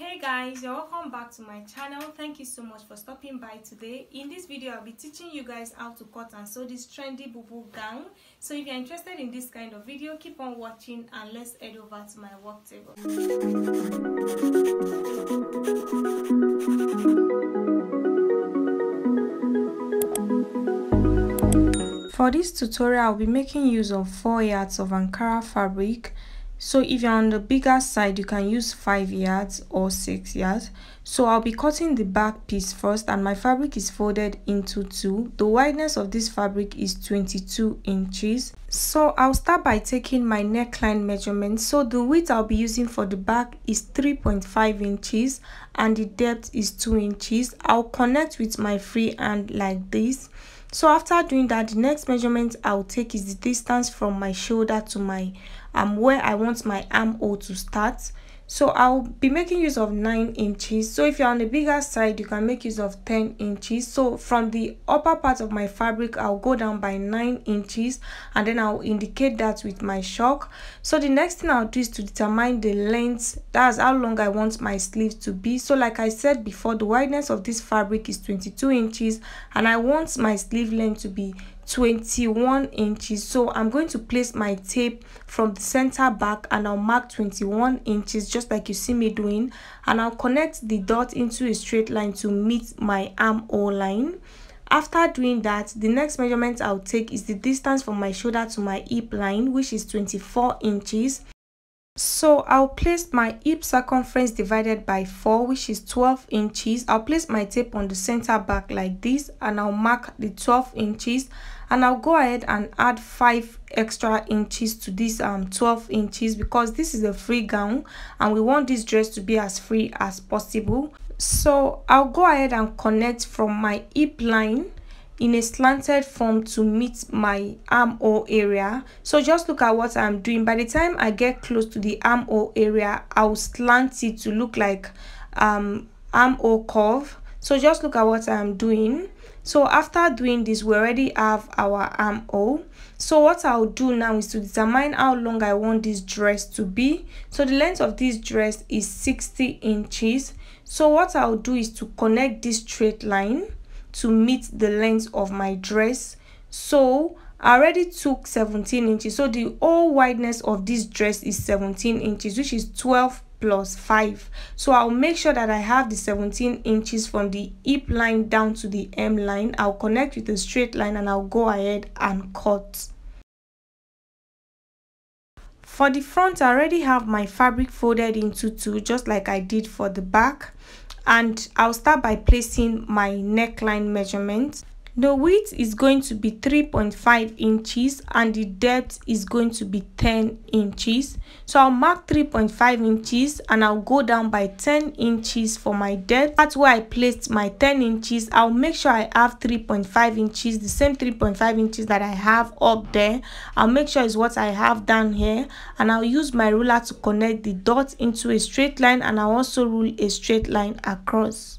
Hey guys, you're welcome back to my channel. Thank you so much for stopping by today. In this video I'll be teaching you guys how to cut and sew this trendy bubu gown. So if you're interested in this kind of video, keep on watching and let's head over to my work table. For this tutorial I'll be making use of 4 yards of Ankara fabric. So if you're on the bigger side, you can use 5 yards or 6 yards. So I'll be cutting the back piece first, and my fabric is folded into 2. The wideness of this fabric is 22 inches. So I'll start by taking my neckline measurement. So the width I'll be using for the back is 3.5 inches and the depth is 2 inches. I'll connect with my free hand like this. So after doing that, the next measurement I'll take is the distance from my shoulder to my where I want my armhole to start. So I'll be making use of 9 inches. So if you're on the bigger side, you can make use of 10 inches. So from the upper part of my fabric, I'll go down by 9 inches and then I'll indicate that with my chalk. So the next thing I'll do is to determine the length, that's how long I want my sleeves to be. So like I said before, the wideness of this fabric is 22 inches and I want my sleeve length to be 21 inches. So I'm going to place my tape from the center back and I'll mark 21 inches just like you see me doing, and I'll connect the dot into a straight line to meet my armhole line. After doing that, the next measurement I'll take is the distance from my shoulder to my hip line, which is 24 inches. So I'll place my hip circumference divided by 4, which is 12 inches. I'll place my tape on the center back like this and I'll mark the 12 inches, and I'll go ahead and add 5 extra inches to this 12 inches because this is a free gown and we want this dress to be as free as possible. So I'll go ahead and connect from my hip line in a slanted form to meet my armhole area. So just look at what I'm doing. By the time I get close to the armhole area, I'll slant it to look like armhole curve. So just look at what I'm doing. So after doing this, we already have our armhole. So what I'll do now is to determine how long I want this dress to be. So the length of this dress is 60 inches. So what I'll do is to connect this straight line to meet the length of my dress. So I already took 17 inches. So the whole wideness of this dress is 17 inches, which is 12 plus 5. So I'll make sure that I have the 17 inches from the hip line down to the hem line. I'll connect with a straight line and I'll go ahead and cut. For the front, I already have my fabric folded into 2, just like I did for the back. And I'll start by placing my neckline measurement. The width is going to be 3.5 inches and the depth is going to be 10 inches. So I'll mark 3.5 inches and I'll go down by 10 inches for my depth. That's where I placed my 10 inches. I'll make sure I have 3.5 inches, the same 3.5 inches that I have up there. I'll make sure it's what I have down here, and I'll use my ruler to connect the dot into a straight line, and I'll also rule a straight line across.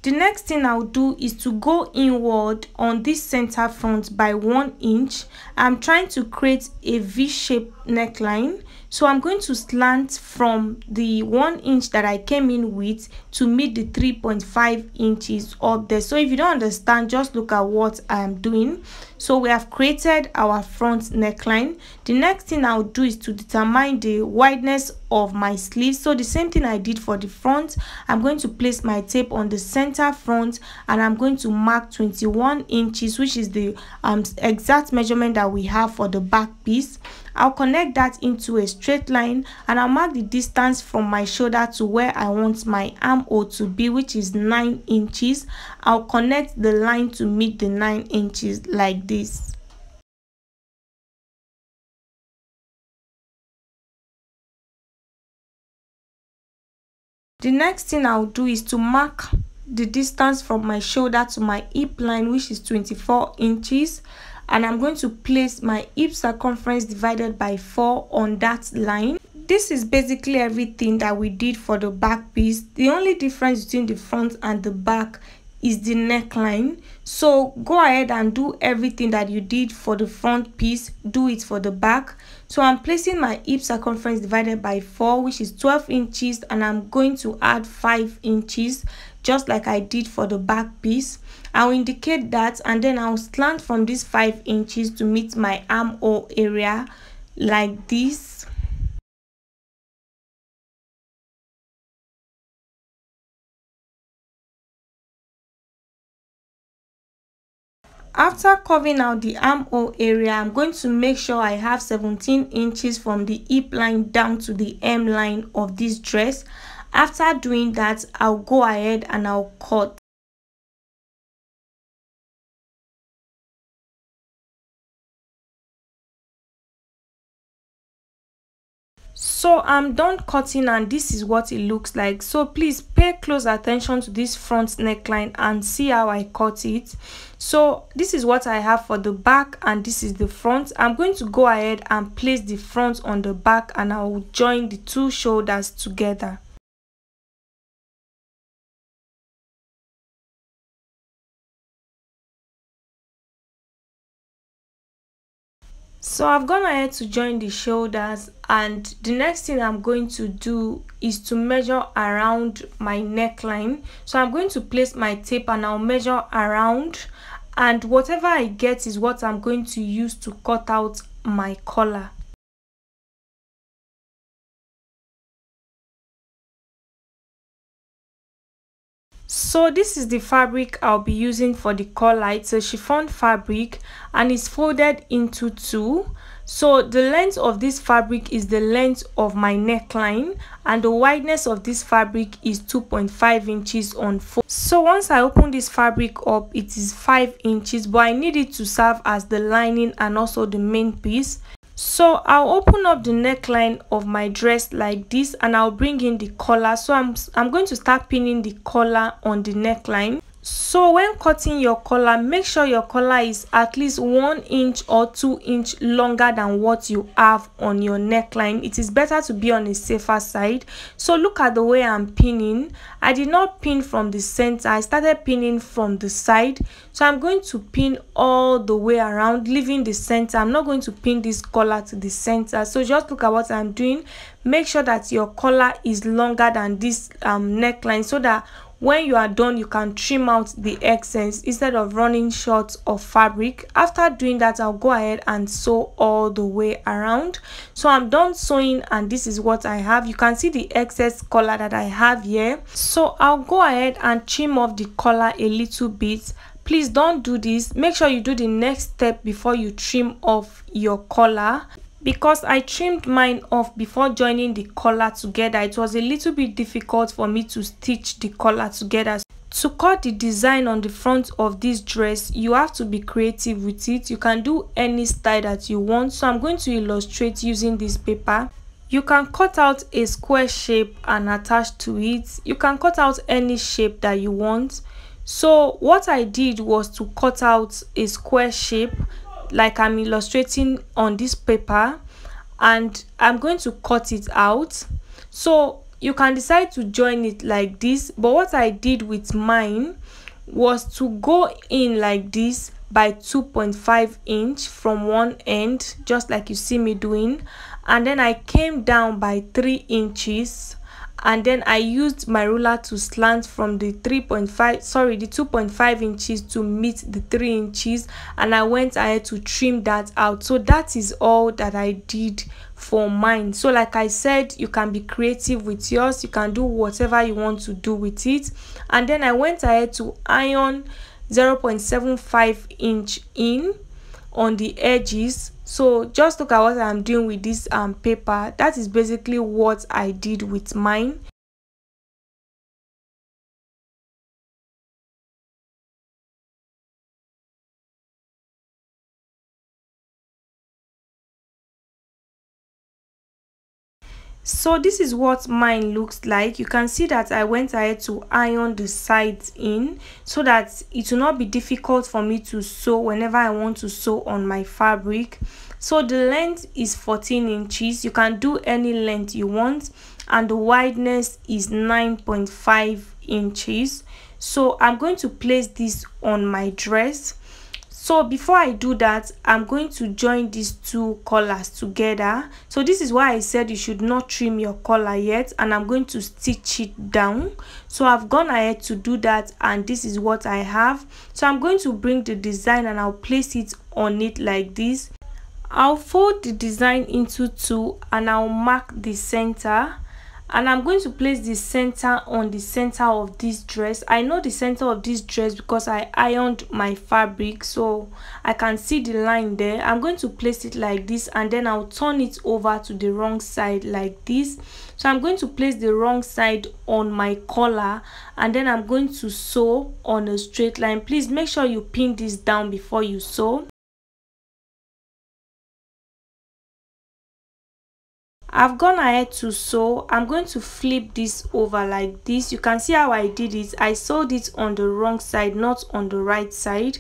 The next thing I'll do is to go inward on this center front by 1 inch. I'm trying to create a V-shaped neckline. So I'm going to slant from the 1 inch that I came in with to meet the 3.5 inches up there. So if you don't understand, just look at what I am doing. So we have created our front neckline. The next thing I'll do is to determine the wideness of my sleeves. So the same thing I did for the front, I'm going to place my tape on the center front and I'm going to mark 21 inches, which is the exact measurement that we have for the back piece. I'll connect that into a straight line and I'll mark the distance from my shoulder to where I want my armhole to be, which is 9 inches. I'll connect the line to meet the 9 inches like this. The next thing I'll do is to mark the distance from my shoulder to my hip line, which is 24 inches. And I'm going to place my hip circumference divided by 4 on that line. This is basically everything that we did for the back piece. The only difference between the front and the back is the neckline. So go ahead and do everything that you did for the front piece, do it for the back. So I'm placing my hip circumference divided by 4, which is 12 inches, and I'm going to add 5 inches just like I did for the back piece. I'll indicate that, and then I'll slant from this 5 inches to meet my armhole area like this. After carving out the armhole area, I'm going to make sure I have 17 inches from the hip line down to the hem line of this dress. After doing that, I'll go ahead and I'll cut. So I'm done cutting, and this is what it looks like. So please pay close attention to this front neckline and see how I cut it. So this is what I have for the back, and this is the front. I'm going to go ahead and place the front on the back, and I will join the two shoulders together. So I've gone ahead to join the shoulders, and the next thing I'm going to do is to measure around my neckline. So I'm going to place my tape and I'll measure around, and whatever I get is what I'm going to use to cut out my collar. So this is the fabric I'll be using for the collar. It's a chiffon fabric and it's folded into two. So the length of this fabric is the length of my neckline, and the wideness of this fabric is 2.5 inches on fold. So once I open this fabric up, it is 5 inches, but I need it to serve as the lining and also the main piece. So I'll open up the neckline of my dress like this, and I'll bring in the collar. So I'm going to start pinning the collar on the neckline. So when cutting your collar, make sure your collar is at least 1 inch or 2 inch longer than what you have on your neckline. It is better to be on a safer side. So look at the way I'm pinning. I did not pin from the center, I started pinning from the side. So I'm going to pin all the way around, leaving the center. I'm not going to pin this collar to the center. So just look at what I'm doing. Make sure that your collar is longer than this neckline, so that when you are done, you can trim out the excess instead of running short of fabric. After doing that, I'll go ahead and sew all the way around. So I'm done sewing, and this is what I have. You can see the excess collar that I have here. So I'll go ahead and trim off the collar a little bit. Please don't do this. Make sure you do the next step before you trim off your collar, because I trimmed mine off before joining the collar together. It was a little bit difficult for me to stitch the collar together. To cut the design on the front of this dress, you have to be creative with it. You can do any style that you want. So I'm going to illustrate using this paper. You can cut out a square shape and attach to it. You can cut out any shape that you want. So what I did was to cut out a square shape like I'm illustrating on this paper, and I'm going to cut it out. So you can decide to join it like this, but what I did with mine was to go in like this by 2.5 inch from one end, just like you see me doing, and then I came down by 3 inches, and then I used my ruler to slant from the 2.5 inches to meet the 3 inches, and I went ahead to trim that out. So that is all that I did for mine. So like I said, you can be creative with yours. You can do whatever you want to do with it. And then I went ahead to iron 0.75 inch in on the edges. So just look at what I'm doing with this paper. That is basically what I did with mine. So this is what mine looks like. You can see that I went ahead to iron the sides in so that it will not be difficult for me to sew whenever I want to sew on my fabric. So the length is 14 inches. You can do any length you want, and the wideness is 9.5 inches. So I'm going to place this on my dress. So before I do that, I'm going to join these two collars together. So this is why I said you should not trim your collar yet, and I'm going to stitch it down. So I've gone ahead to do that, and this is what I have. So I'm going to bring the design and I'll place it on it like this. I'll fold the design into two and I'll mark the center, and I'm going to place the center on the center of this dress. I know the center of this dress because I ironed my fabric, so I can see the line there. I'm going to place it like this, and then I'll turn it over to the wrong side like this. So I'm going to place the wrong side on my collar, and then I'm going to sew on a straight line. Please make sure you pin this down before you sew. I've gone ahead to sew. I'm going to flip this over like this. You can see how I did it. I sewed it on the wrong side, not on the right side.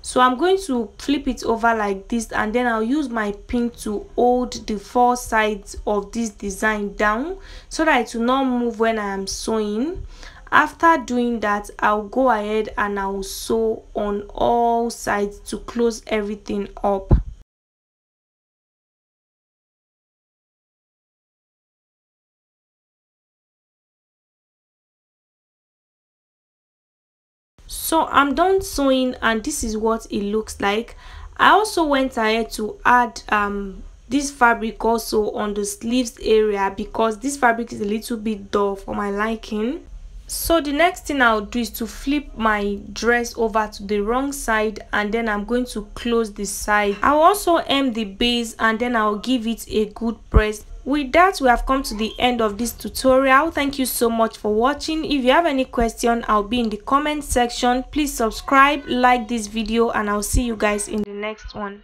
So I'm going to flip it over like this, and then I'll use my pin to hold the four sides of this design down so that it will not move when I am sewing. After doing that, I'll go ahead and I'll sew on all sides to close everything up. So I'm done sewing, and this is what it looks like. I also went ahead to add this fabric also on the sleeves area because this fabric is a little bit dull for my liking. So the next thing I'll do is to flip my dress over to the wrong side, and then I'm going to close the side. I'll also hem the base, and then I'll give it a good press. With that, we have come to the end of this tutorial. Thank you so much for watching. If you have any question, I'll be in the comment section. Please subscribe, like this video, and I'll see you guys in the next one.